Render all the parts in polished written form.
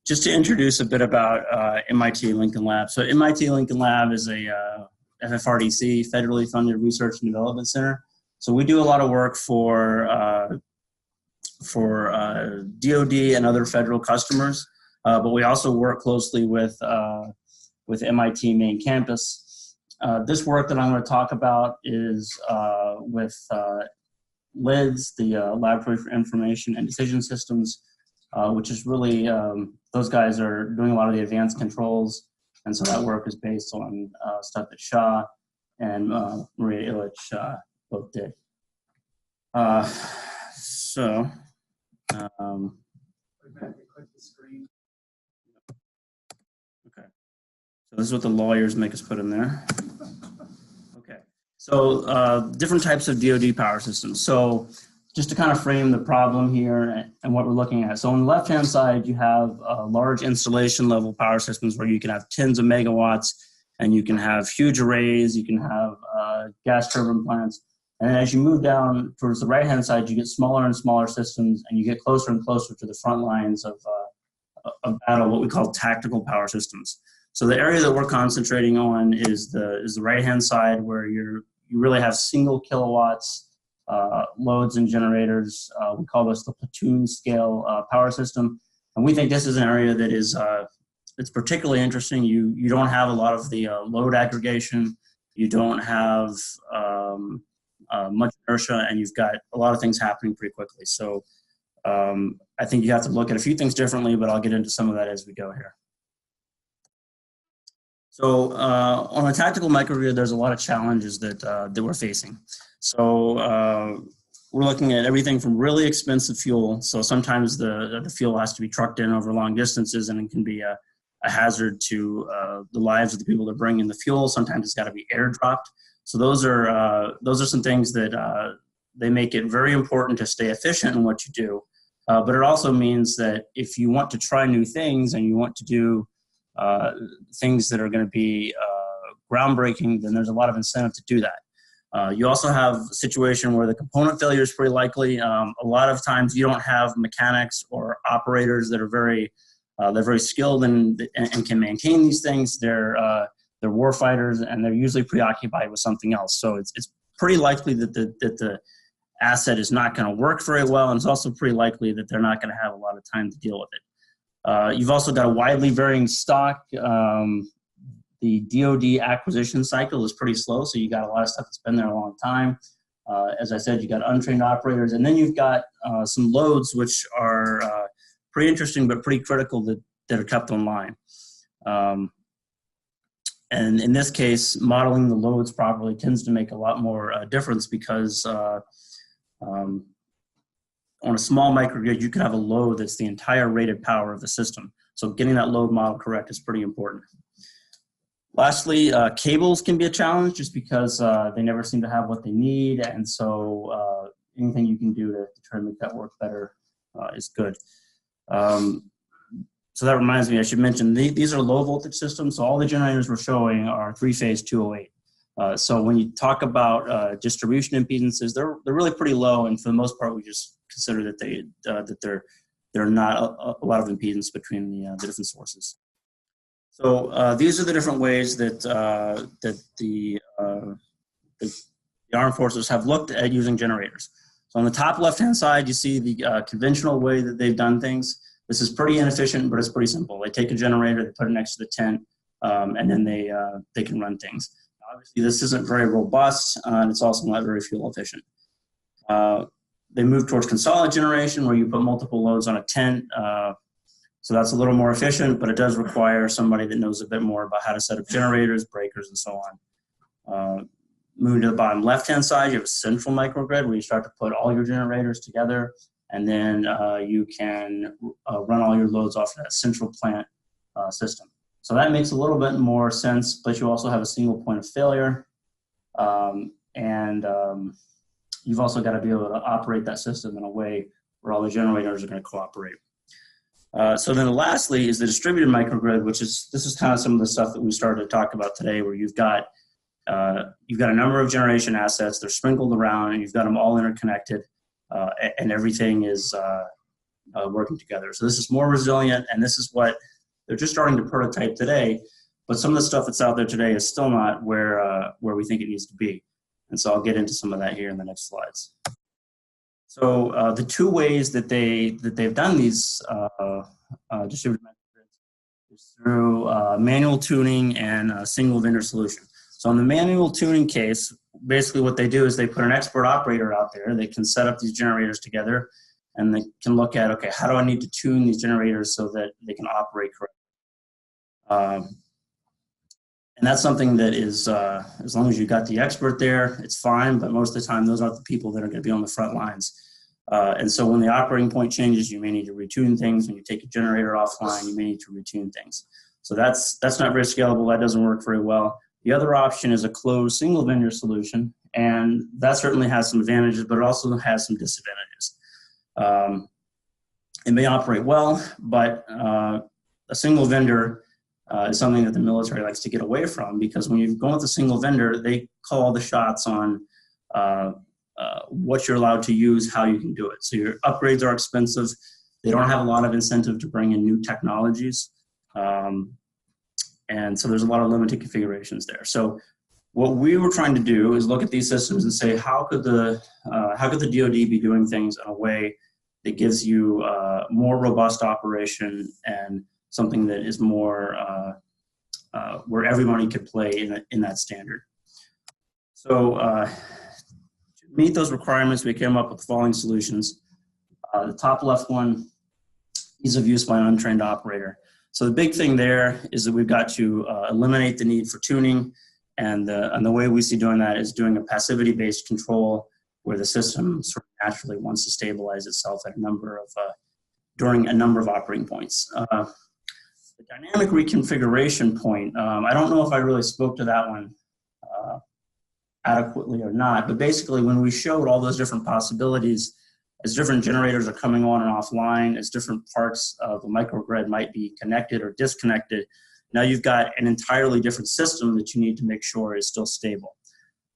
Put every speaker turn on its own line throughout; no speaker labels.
just to introduce a bit about MIT Lincoln Lab. So MIT Lincoln Lab is a FFRDC, federally funded research and development center. So we do a lot of work for DoD and other federal customers, but we also work closely with MIT main campus. This work that I'm going to talk about is with LIDS, the Laboratory for Information and Decision Systems, which is really, those guys are doing a lot of the advanced controls, and so that work is based on stuff that Shah and Maria Illich both did. Okay. So this is what the lawyers make us put in there. Okay. So different types of DoD power systems. So just to kind of frame the problem here and what we're looking at. So on the left-hand side, you have large installation level power systems where you can have tens of megawatts, and you can have huge arrays, you can have gas turbine plants. And as you move down towards the right-hand side, you get smaller and smaller systems, and you get closer and closer to the front lines of battle, what we call tactical power systems. So the area that we're concentrating on is the right-hand side, where you really have single kilowatts loads and generators. We call this the platoon scale power system, and we think this is an area that is it's particularly interesting. You don't have a lot of the load aggregation. You don't have much inertia, and you've got a lot of things happening pretty quickly. So I think you have to look at a few things differently, but I'll get into some of that as we go here. So on a tactical microgrid, there's a lot of challenges that we're facing. So we're looking at everything from really expensive fuel. So sometimes the fuel has to be trucked in over long distances, and it can be a hazard to the lives of the people that bring in the fuel. Sometimes it's got to be airdropped. So those are some things that they make it very important to stay efficient in what you do. But it also means that if you want to try new things and you want to do things that are going to be groundbreaking, then there's a lot of incentive to do that. You also have a situation where the component failure is pretty likely. A lot of times you don't have mechanics or operators that are very skilled and can maintain these things. They're war fighters, and they're usually preoccupied with something else. So it's pretty likely that the asset is not going to work very well, and it's also pretty likely that they're not going to have a lot of time to deal with it. You've also got a widely varying stock. The DoD acquisition cycle is pretty slow, so you got a lot of stuff that's been there a long time. As I said, you got untrained operators, and then you've got some loads which are pretty interesting but pretty critical that are kept online. And in this case, modeling the loads properly tends to make a lot more difference, because on a small microgrid, you could have a load that's the entire rated power of the system. So getting that load model correct is pretty important. Lastly, cables can be a challenge just because they never seem to have what they need, and so anything you can do to try to make that work better is good. So that reminds me, I should mention, these are low voltage systems, so all the generators we're showing are three-phase 208. So when you talk about distribution impedances, they're really pretty low, and for the most part, we just consider that there are not a lot of impedance between the different sources. So these are the different ways that the armed forces have looked at using generators. So on the top left-hand side, you see the conventional way that they've done things. This is pretty inefficient, but it's pretty simple. They take a generator, they put it next to the tent, and then they can run things. Obviously, this isn't very robust, and it's also not very fuel efficient. They move towards consolidated generation, where you put multiple loads on a tent. So that's a little more efficient, but it does require somebody that knows a bit more about how to set up generators, breakers, and so on. Moving to the bottom left-hand side, you have a central microgrid where you start to put all your generators together, and then you can run all your loads off of that central plant system. So that makes a little bit more sense, but you also have a single point of failure. You've also got to be able to operate that system in a way where all the generators are going to cooperate. So then lastly is the distributed microgrid, this is kind of some of the stuff that we started to talk about today, where you've got a number of generation assets, they're sprinkled around, and you've got them all interconnected, and everything is working together. So this is more resilient, and this is what they're just starting to prototype today. But some of the stuff that's out there today is still not where we think it needs to be. And so I'll get into some of that here in the next slides. So the two ways that they've done these distributed microgrids is through manual tuning and a single vendor solution. So in the manual tuning case, basically what they do is they put an expert operator out there. They can set up these generators together, and they can look at, okay, how do I need to tune these generators so that they can operate correctly? And that's something that is, as long as you've got the expert there, it's fine, but most of the time those aren't the people that are going to be on the front lines. And so when the operating point changes, you may need to retune things. When you take a generator offline, you may need to retune things. So that's not very scalable. That doesn't work very well. The other option is a closed single vendor solution, and that certainly has some advantages, but it also has some disadvantages. It may operate well, but a single vendor is something that the military likes to get away from, because when you go with a single vendor, they call the shots on what you're allowed to use, how you can do it. So your upgrades are expensive. They don't have a lot of incentive to bring in new technologies. And so there's a lot of limited configurations there. So what we were trying to do is look at these systems and say, how could the DoD be doing things in a way that gives you more robust operation and something that is more where everybody could play in that standard. So to meet those requirements, we came up with the following solutions. The top left one, ease of use by an untrained operator. So the big thing there is that we've got to eliminate the need for tuning, and the way we see doing that is doing a passivity-based control where the system sort of naturally wants to stabilize itself at during a number of operating points. The dynamic reconfiguration point, I don't know if I really spoke to that one adequately or not, but basically when we showed all those different possibilities, as different generators are coming on and offline, as different parts of a microgrid might be connected or disconnected, now you've got an entirely different system that you need to make sure is still stable.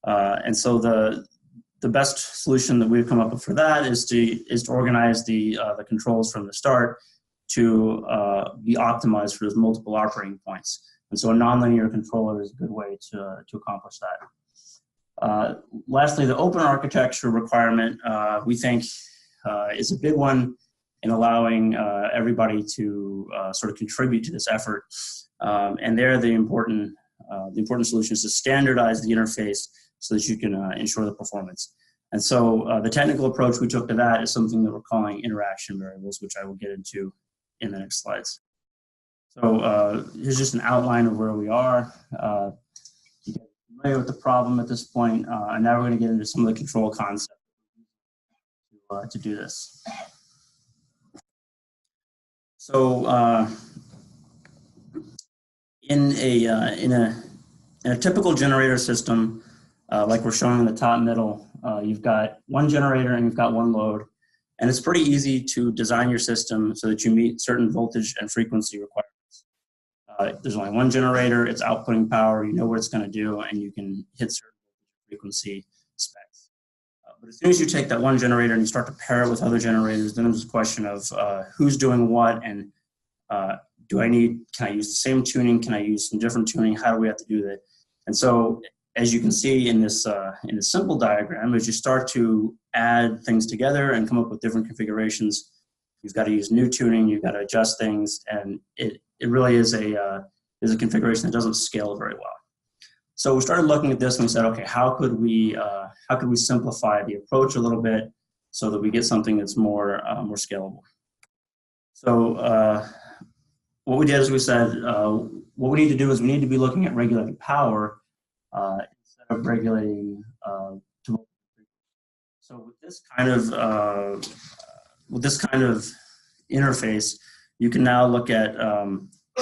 And so the best solution that we've come up with for that is to organize the controls from the start to be optimized for those multiple operating points. And so a nonlinear controller is a good way to accomplish that. Lastly, the open architecture requirement, we think, is a big one in allowing everybody to sort of contribute to this effort. And there, the important solution is to standardize the interface so that you can ensure the performance. And so the technical approach we took to that is something that we're calling interaction variables, which I will get into in the next slides. So here's just an outline of where we are. You get familiar with the problem at this point, and now we're going to get into some of the control concepts to do this. So in a typical generator system, like we're showing in the top middle, you've got one generator and you've got one load. And it's pretty easy to design your system so that you meet certain voltage and frequency requirements. There's only one generator, it's outputting power, you know what it's going to do, and you can hit certain frequency specs. But as soon as you take that one generator and you start to pair it with other generators, then there's a question of who's doing what, and can I use the same tuning? Can I use some different tuning? How do we have to do that? And so, as you can see in this simple diagram, as you start to add things together and come up with different configurations, you've got to use new tuning, you've got to adjust things, and it really is a configuration that doesn't scale very well. So we started looking at this and we said, okay, how could we simplify the approach a little bit so that we get something that's more scalable? So what we did is we said, what we need to do is we need to be looking at regulating power instead of regulating to. So with this kind of interface, you can now look at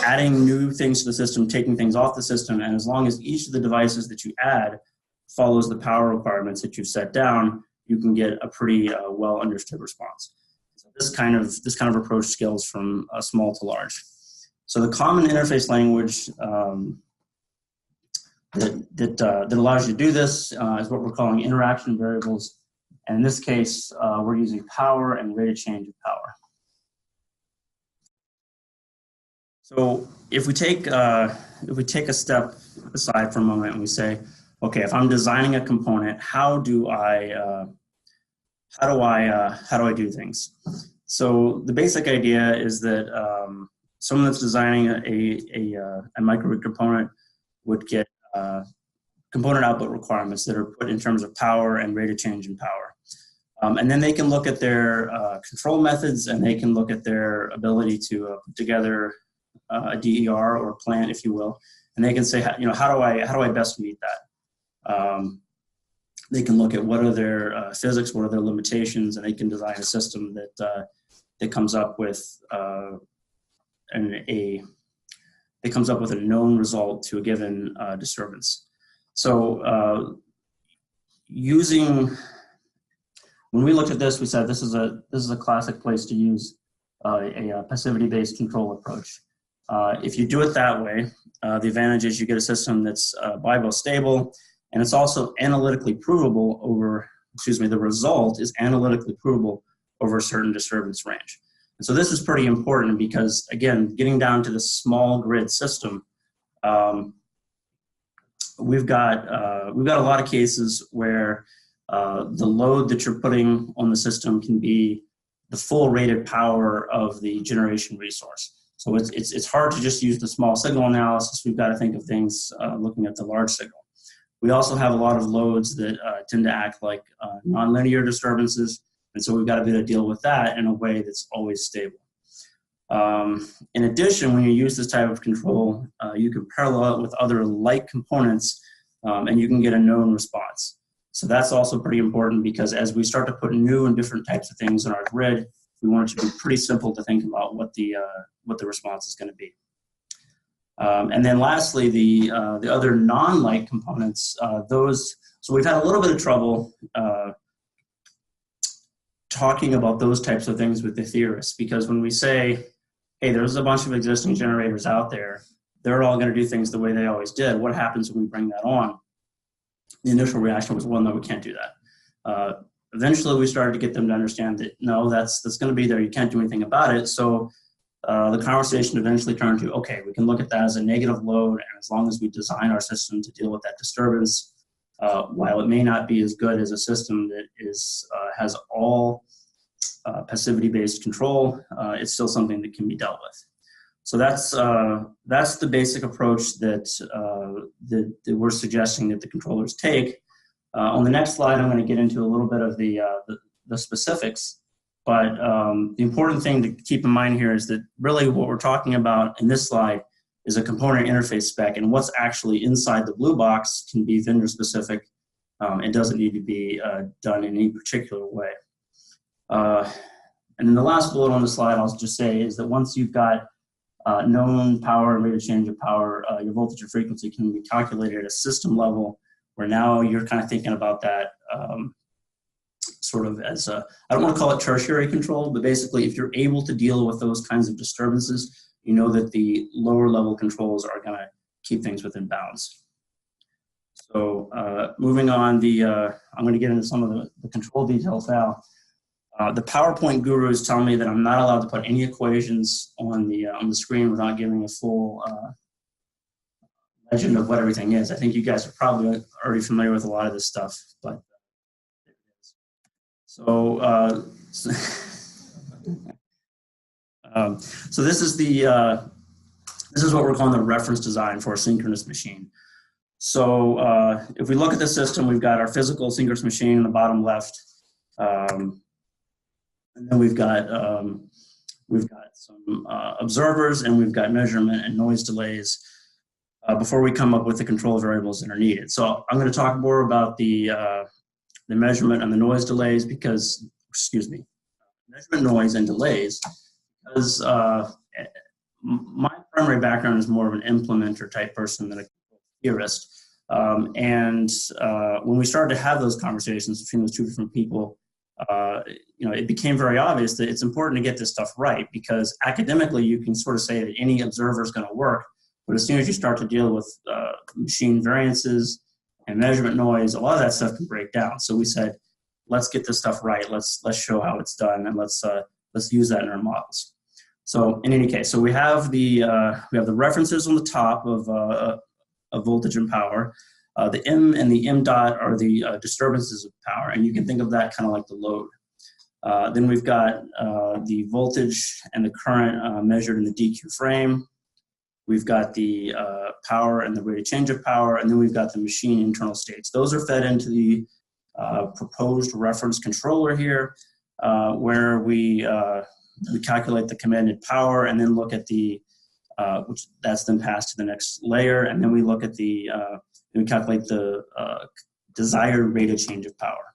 adding new things to the system, taking things off the system, and as long as each of the devices that you add follows the power requirements that you've set down, you can get a pretty well understood response. So this kind of approach scales from small to large. So the common interface language that allows you to do this is what we're calling interaction variables. And in this case, we're using power and rate of change of power. So if we take a step aside for a moment and we say, okay, if I'm designing a component, how do I do things? So the basic idea is that someone that's designing a microgrid component would get component output requirements that are put in terms of power and rate of change in power. And then they can look at their control methods, and they can look at their ability to put together a DER or a plant, if you will, and they can say, how do I best meet that? They can look at what are their physics, what are their limitations, and they can design a system that comes up with a known result to a given disturbance. So when we looked at this, we said this is a classic place to use a passivity-based control approach. If you do it that way, the advantage is you get a system that's BIBO stable, and it's also analytically provable the result is analytically provable over a certain disturbance range. And so this is pretty important because, again, getting down to the small grid system, we've got a lot of cases where the load that you're putting on the system can be the full rated power of the generation resource. So it's hard to just use the small signal analysis. We've got to think of things looking at the large signal. We also have a lot of loads that tend to act like nonlinear disturbances, and so we've got to be able to deal with that in a way that's always stable. In addition, when you use this type of control, you can parallel it with other like components, and you can get a known response. So that's also pretty important because as we start to put new and different types of things in our grid, we want it to be pretty simple to think about what the response is going to be. And then lastly, the other non-like components, so we've had a little bit of trouble talking about those types of things with the theorists, because when we say, hey, there's a bunch of existing generators out there, they're all going to do things the way they always did. What happens when we bring that on? The initial reaction was, well, no, we can't do that. Eventually, we started to get them to understand that, no, that's going to be there. You can't do anything about it. So the conversation eventually turned to, okay, we can look at that as a negative load, and as long as we design our system to deal with that disturbance, while it may not be as good as a system that has all passivity-based control, it's still something that can be dealt with. So that's the basic approach that we're suggesting that the controllers take. On the next slide, I'm going to get into a little bit of the specifics, but the important thing to keep in mind here is that really what we're talking about in this slide is a component interface spec, and what's actually inside the blue box can be vendor specific. It doesn't need to be done in any particular way. And then the last bullet on the slide I'll just say is that once you've got known power and rate of change of power, your voltage and frequency can be calculated at a system level, where now you're kind of thinking about that sort of as I don't want to call it tertiary control, but basically if you're able to deal with those kinds of disturbances, you know that the lower level controls are going to keep things within bounds. So moving on, I'm going to get into some of the control details now. The PowerPoint gurus tell me that I'm not allowed to put any equations on the screen without giving a full legend of what everything is. I think you guys are probably already familiar with a lot of this stuff, but so so this is what we're calling the reference design for a synchronous machine. So if we look at the system, we've got our physical synchronous machine in the bottom left. And then we've got some observers, and we've got measurement and noise delays before we come up with the control variables that are needed. So I'm going to talk more about the measurement and the noise delays because, measurement, noise, and delays, because my primary background is more of an implementer type person than a theorist. And when we started to have those conversations between those two different people, it became very obvious that it's important to get this stuff right, because academically you can sort of say that any observer is going to work, but as soon as you start to deal with machine variances and measurement noise, a lot of that stuff can break down. So we said, let's get this stuff right. Let's show how it's done, and let's use that in our models. So in any case, so we have the references on the top of voltage and power. The M and the M dot are the disturbances of power, and you can think of that kind of like the load. Then we've got the voltage and the current measured in the DQ frame. We've got the power and the rate of change of power, and then we've got the machine internal states. Those are fed into the proposed reference controller here, where we calculate the commanded power and then look at the, which that's then passed to the next layer, and then we look at the, we calculate the desired rate of change of power.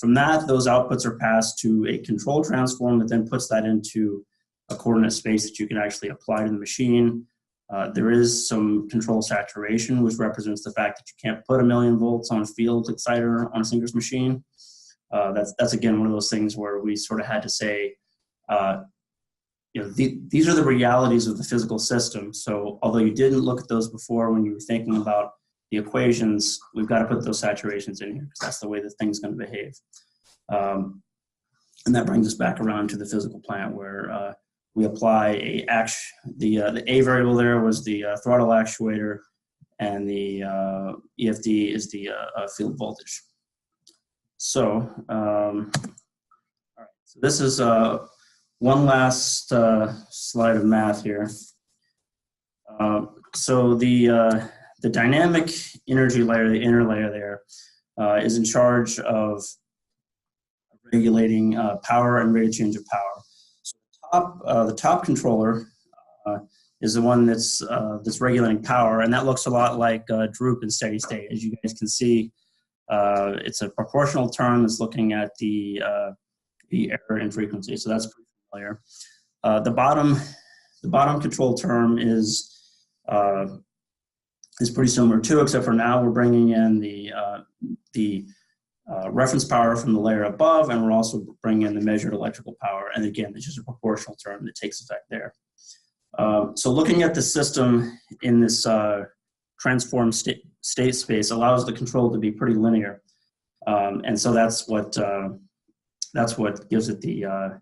From that, those outputs are passed to a control transform that then puts that into a coordinate space that you can actually apply to the machine. There is some control saturation, which represents the fact that you can't put 1,000,000 volts on a field exciter on a synchronous machine. That's again one of those things where we sort of had to say, these are the realities of the physical system. So although you didn't look at those before when you were thinking about the equations, we've got to put those saturations in here because that's the way the thing's going to behave. And that brings us back around to the physical plant where we apply the A variable there was the throttle actuator, and the EFD is the field voltage. So, all right. So this is one last slide of math here. So the dynamic energy layer, the inner layer there, is in charge of regulating power and rate of change of power. So the top controller is the one that's regulating power, and that looks a lot like droop in steady state. As you guys can see, it's a proportional term that's looking at the error in frequency. So that's pretty familiar. The bottom control term is pretty similar too, except for now we're bringing in the reference power from the layer above, and we're also bringing in the measured electrical power. And again, it's just a proportional term that takes effect there. So looking at the system in this transformed state space allows the control to be pretty linear. And so that's what gives it the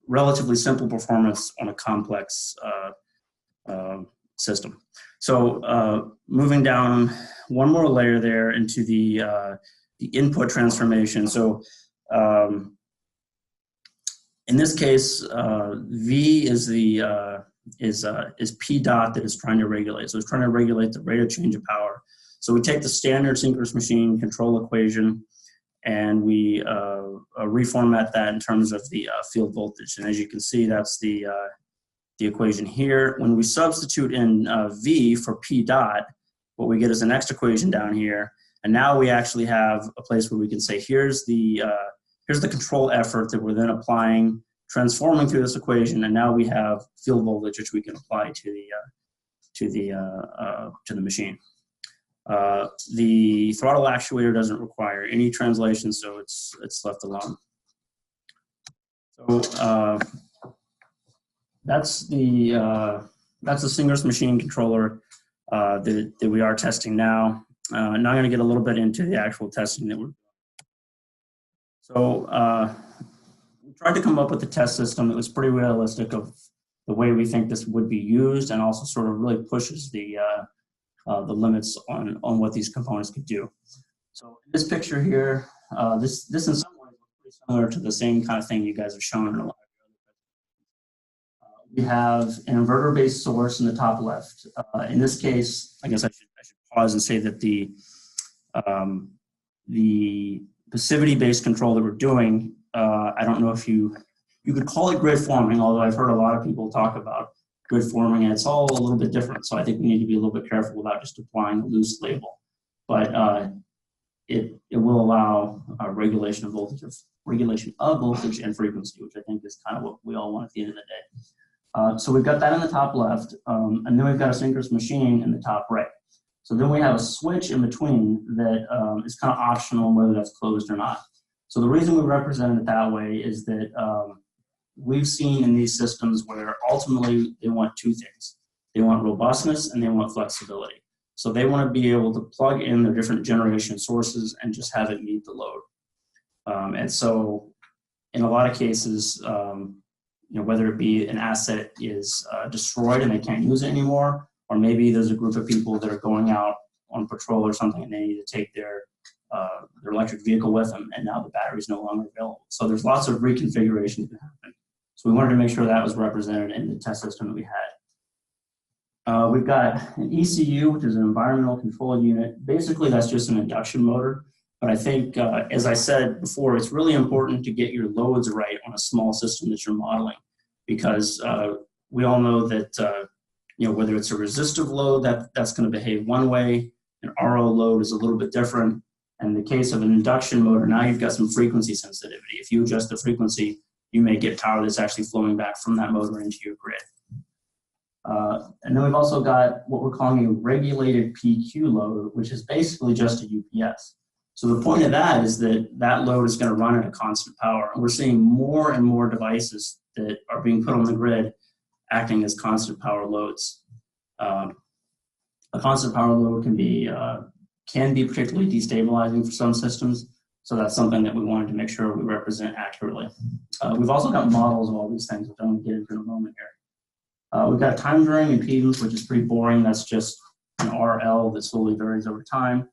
relatively simple performance on a complex system. So moving down one more layer there into the input transformation. So in this case, V is P dot that is trying to regulate. So it's trying to regulate the rate of change of power. So we take the standard synchronous machine control equation and we reformat that in terms of the field voltage. And as you can see, that's the equation here. When we substitute in V for P dot, what we get is the next equation down here. And now we actually have a place where we can say, here's the control effort that we're then applying, transforming through this equation, and now we have field voltage which we can apply to the machine. The throttle actuator doesn't require any translation, so it's left alone. So that's the synchronous machine controller that we are testing now. Now I'm going to get a little bit into the actual testing that we're doing. So we tried to come up with a test system that was pretty realistic of the way we think this would be used, and also sort of really pushes the limits on what these components could do. So in this picture here, this in some ways looks pretty similar to the same kind of thing you guys have shown in a lot of we have an inverter-based source in the top left. In this case, I guess I should pause and say that the passivity-based control that we're doing, I don't know if you could call it grid forming, although I've heard a lot of people talk about grid forming, and it's all a little bit different. So I think we need to be a little bit careful about just applying a loose label. But it will allow regulation of voltage and frequency, which I think is kind of what we all want at the end of the day. So we've got that in the top left, and then we've got a synchronous machine in the top right. So then we have a switch in between that is kind of optional whether that's closed or not. So the reason we represent it that way is that we've seen in these systems where ultimately they want two things. They want robustness and they want flexibility. So they want to be able to plug in their different generation sources and just have it meet the load. And so in a lot of cases, whether it be an asset is destroyed and they can't use it anymore, or maybe there's a group of people that are going out on patrol or something and they need to take their electric vehicle with them, and now the battery is no longer available. So there's lots of reconfiguration that can happen. So we wanted to make sure that was represented in the test system that we had. We've got an ECU, which is an environmental control unit. Basically, that's just an induction motor. But I think, as I said before, it's really important to get your loads right on a small system that you're modeling, because we all know that whether it's a resistive load, that's going to behave one way, an RO load is a little bit different. And in the case of an induction motor, now you've got some frequency sensitivity. If you adjust the frequency, you may get power that's actually flowing back from that motor into your grid. And then we've also got what we're calling a regulated PQ load, which is basically just a UPS. So the point of that is that that load is going to run at a constant power. And we're seeing more and more devices that are being put on the grid acting as constant power loads. A constant power load can be particularly destabilizing for some systems. So that's something that we wanted to make sure we represent accurately. We've also got models of all these things, which I'm going to get into in a moment here. We've got time varying impedance, which is pretty boring. That's just an RL that slowly varies over time.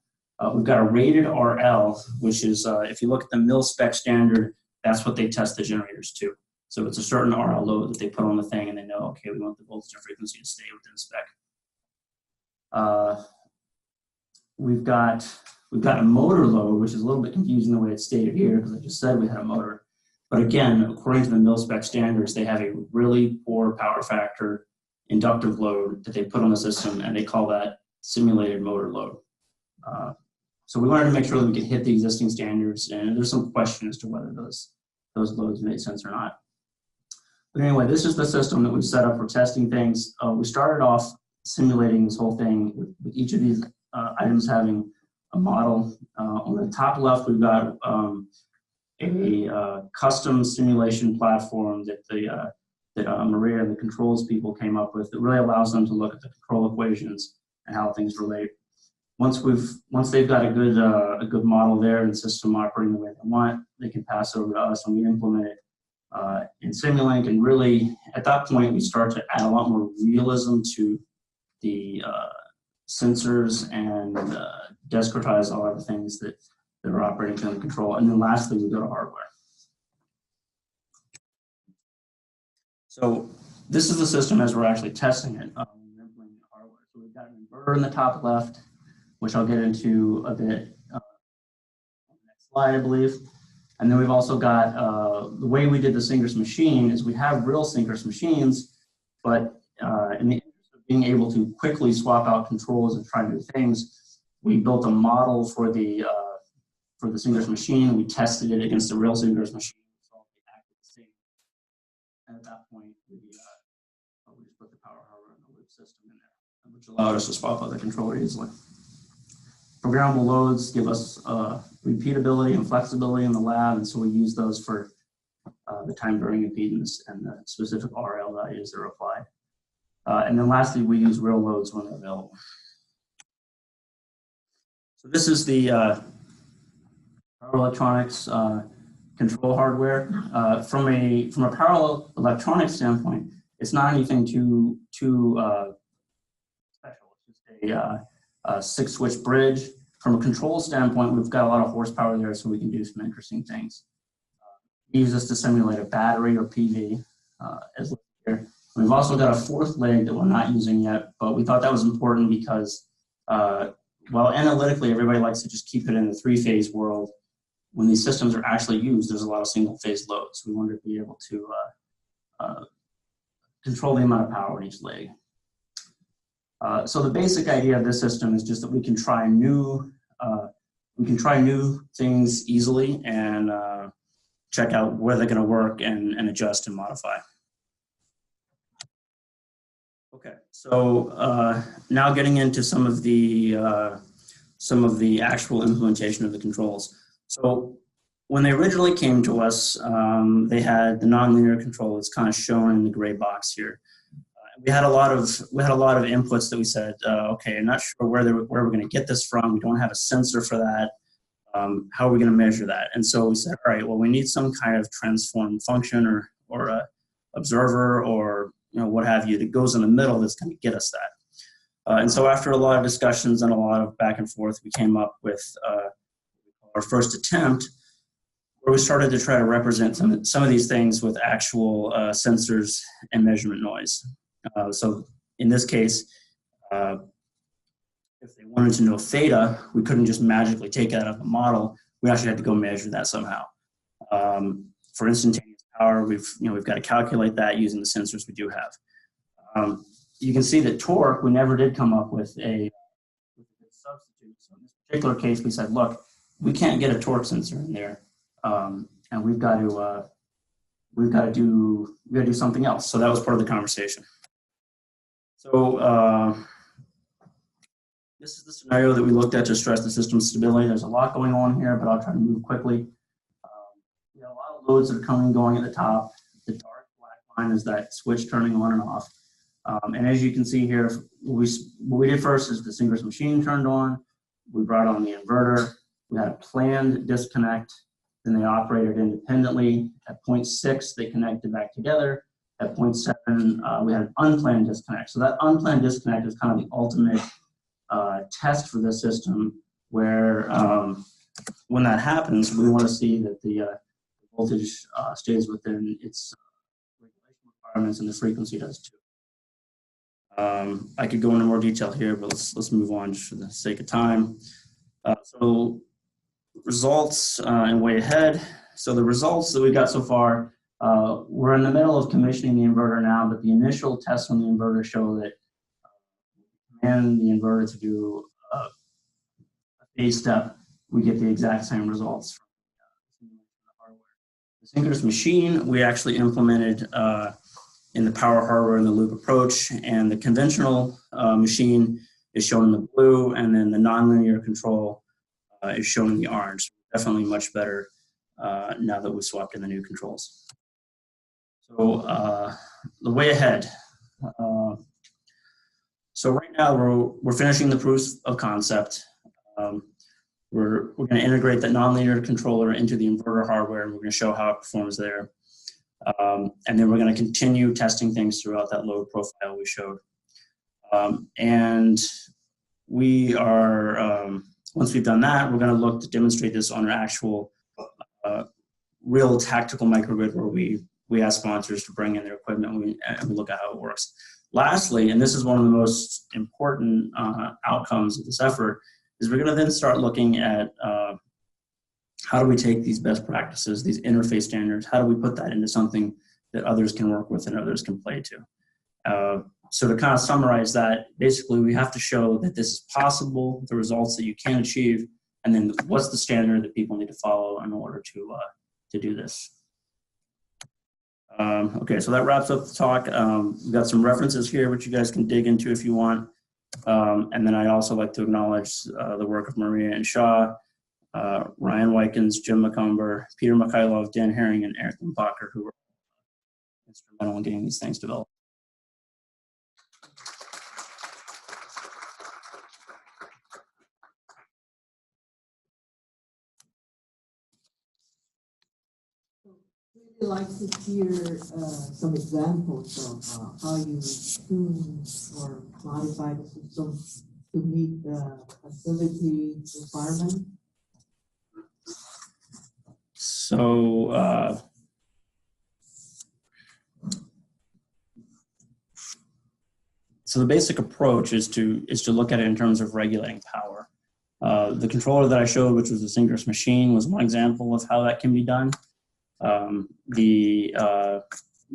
We've got a rated RL, which is, if you look at the mil spec standard, that's what they test the generators to. So it's a certain RL load that they put on the thing, and they know, okay, we want the voltage and frequency to stay within spec. We've got a motor load, which is a little bit confusing the way it's stated here, because I just said we had a motor. But again, according to the mil spec standards, they have a really poor power factor inductive load that they put on the system, and they call that simulated motor load. So we wanted to make sure that we could hit the existing standards, and there's some question as to whether those loads made sense or not. But anyway, this is the system that we've set up for testing things. We started off simulating this whole thing with each of these items having a model. On the top left, we've got a custom simulation platform that Maria and the controls people came up with that really allows them to look at the control equations and how things relate. Once they've got a good model there and system operating the way they want, they can pass it over to us and we implement it in Simulink. And really, at that point, we start to add a lot more realism to the sensors and discretize all of the things that are operating under control. And then lastly, we go to hardware. So this is the system as we're actually testing it. Hardware. So we've got an inverter in the top left, which I'll get into a bit on the next slide, I believe. And then we've also got, the way we did the synchronous machine is we have real synchronous machines, but in the interest of being able to quickly swap out controls and try new things, we built a model for the synchronous machine. We tested it against the real synchronous machine. And at that point, we just put the power hardware and the loop system in there, which allowed us to swap out the controller easily. Programmable loads give us repeatability and flexibility in the lab, and so we use those for the time varying impedance and the specific RL values that are applied. And then lastly, we use real loads when they're available. So this is the power electronics control hardware. From a power electronics standpoint, it's not anything too special. It's just a 6-switch bridge. From a control standpoint, we've got a lot of horsepower there, so we can do some interesting things. We use this to simulate a battery or PV, as here. We've also got a fourth leg that we're not using yet, but we thought that was important because, well, analytically, everybody likes to just keep it in the 3-phase world. When these systems are actually used, there's a lot of single-phase loads. We wanted to be able to control the amount of power in each leg. So the basic idea of this system is just that we can try new things easily and check out where they're going to work and adjust and modify. Okay, so now getting into some of the actual implementation of the controls. So when they originally came to us, they had the nonlinear control. It's kind of shown in the gray box here. We had a lot of inputs that we said, okay, I'm not sure where we're going to get this from. We don't have a sensor for that. how are we going to measure that? And so we said, all right, well, we need some kind of transform function or a observer or what have you that goes in the middle that's going to get us that. And so after a lot of discussions and a lot of back and forth, we came up with our first attempt where we started to try to represent some of these things with actual sensors and measurement noise. So in this case, if they wanted to know theta, we couldn't just magically take that out of the model. We actually had to go measure that somehow. For instantaneous power, we've got to calculate that using the sensors we do have. You can see that torque, we never did come up with a substitute. So in this particular case, we said, look, we can't get a torque sensor in there, and we've got to do something else. So that was part of the conversation. So this is the scenario that we looked at to stress the system stability. There's a lot going on here, but I'll try to move quickly. We have a lot of loads that are coming and going at the top. The dark black line is that switch turning on and off. And as you can see here, what we did first is the synchronous machine turned on. We brought on the inverter. We had a planned disconnect. Then they operated independently. At 0.6, they connected back together. At 0.7, we had an unplanned disconnect. So that unplanned disconnect is kind of the ultimate test for this system, where when that happens, we want to see that the voltage stays within its regulation requirements, and the frequency does too. I could go into more detail here, but let's move on just for the sake of time. So results and way ahead. So the results that we got so far, we're in the middle of commissioning the inverter now, but the initial tests on the inverter show that and the inverter to do a phase step, we get the exact same results from the hardware. The synchronous machine, we actually implemented in the power hardware in the loop approach, and the conventional machine is shown in the blue, and then the nonlinear control is shown in the orange. Definitely much better now that we've swapped in the new controls. So the way ahead. So right now we're finishing the proof of concept. We're going to integrate that nonlinear controller into the inverter hardware, and we're going to show how it performs there. And then we're going to continue testing things throughout that load profile we showed. And we are, once we've done that, we're going to look to demonstrate this on an actual real tactical microgrid where we ask sponsors to bring in their equipment and we look at how it works. Lastly, and this is one of the most important outcomes of this effort, is we're going to then start looking at how do we take these best practices, these interface standards, how do we put that into something that others can work with and others can play to. So to kind of summarize that, basically we have to show that this is possible, the results that you can achieve, and then what's the standard that people need to follow in order to do this. Okay, so that wraps up the talk. We've got some references here which you guys can dig into if you want. And then I'd also like to acknowledge the work of Maria and Shaw, Ryan Wykins, Jim McCumber, Peter Mikhailov, Dan Herring, and Eric Bacher, who were instrumental in getting these things developed.
I'd like to hear some examples of how you tune or modify the system to meet the facility requirement.
So so the basic approach is to look at it in terms of regulating power. The controller that I showed, which was the synchronous machine, was one example of how that can be done. The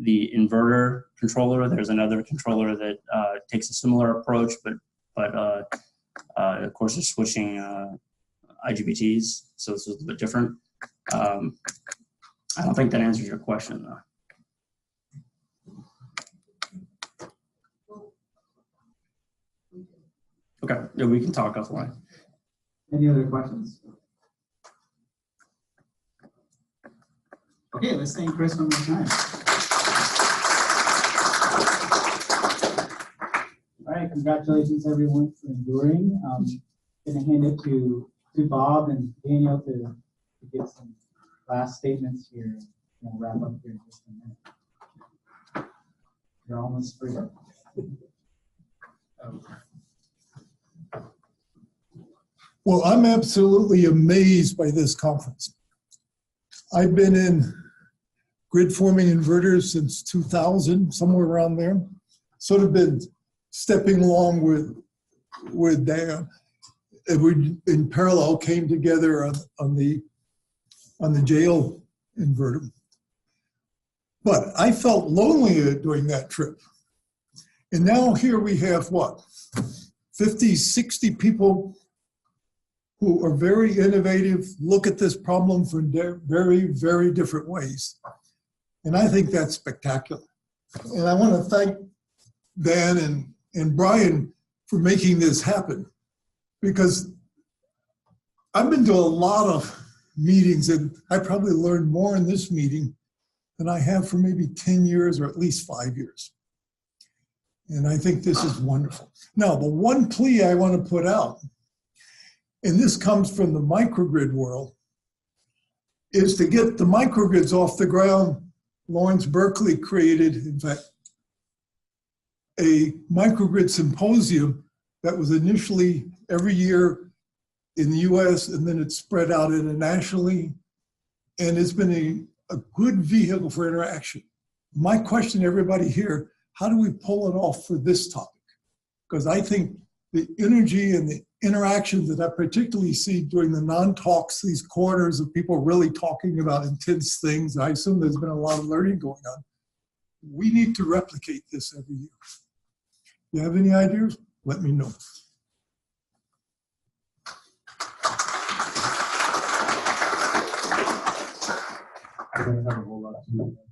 inverter controller, there's another controller that takes a similar approach, but of course is switching IGBTs, so it's a little bit different. I don't think that answers your question though. Okay, yeah, we can talk offline.
Any other questions? Okay, let's thank Chris one more time. All right, congratulations everyone for enduring. I'm going to hand it to to Bob and Daniel to get some last statements here. We'll wrap up here in just a minute. You're almost free.
Well, I'm absolutely amazed by this conference. I've been in grid forming inverters since 2000, somewhere around there. Sort of been stepping along with Dan. And we, in parallel, came together on the jail inverter. But I felt lonely during that trip. And now here we have what? 50, 60 people who are very innovative, look at this problem from very, very different ways. And I think that's spectacular. And I want to thank Dan and Brian for making this happen, because I've been to a lot of meetings and I probably learned more in this meeting than I have for maybe 10 years or at least 5 years. And I think this is wonderful. Now, the one plea I want to put out, and this comes from the microgrid world, is to get the microgrids off the ground. Lawrence Berkeley created, in fact, a microgrid symposium that was initially every year in the US, and then it spread out internationally. And it's been a good vehicle for interaction. My question to everybody here, how do we pull it off for this topic? Because I think the energy and the interactions that I particularly see during the non-talks, these corners of people really talking about intense things, I assume there's been a lot of learning going on. We need to replicate this every year. You have any ideas? Let me know.
I don't have a whole lot to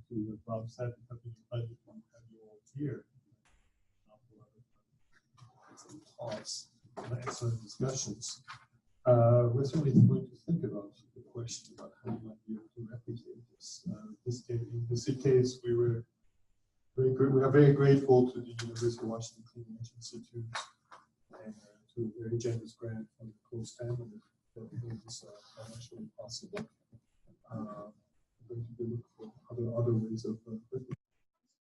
what Bob said, because I didn't have you all here. Some talks and excellent discussions. We're certainly going to think about the question about how you might be able to replicate this. In this case, we are very grateful to the University of Washington Clean Energy Institute and to a very generous grant from the close family that made this financially possible.